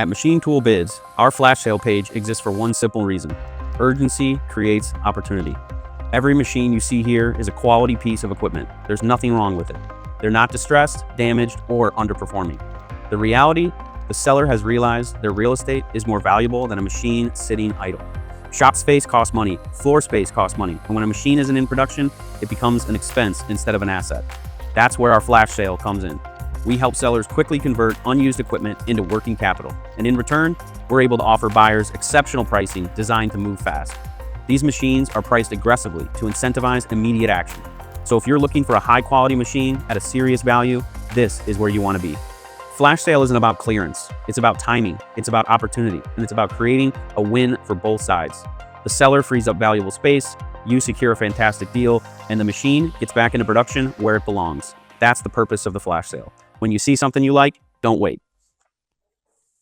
At Machine Tool Bids, our flash sale page exists for one simple reason: urgency creates opportunity. Every machine you see here is a quality piece of equipment. There's nothing wrong with it. They're not distressed, damaged, or underperforming. The reality, the seller has realized their real estate is more valuable than a machine sitting idle. Shop space costs money, floor space costs money, and when a machine isn't in production, it becomes an expense instead of an asset. That's where our flash sale comes in. We help sellers quickly convert unused equipment into working capital, and in return, we're able to offer buyers exceptional pricing designed to move fast. These machines are priced aggressively to incentivize immediate action. So if you're looking for a high-quality machine at a serious value, this is where you want to be. Flash sale isn't about clearance, it's about timing, it's about opportunity, and it's about creating a win for both sides. The seller frees up valuable space, you secure a fantastic deal, and the machine gets back into production where it belongs. That's the purpose of the flash sale. When you see something you like, don't wait.